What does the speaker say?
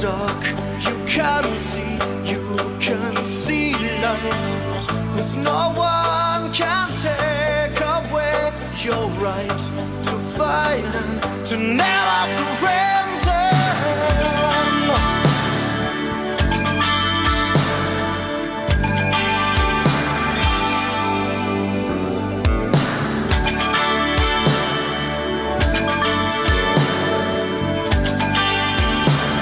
dark, you can see light. 'Cause no one can take away your right to fight and to never surrender.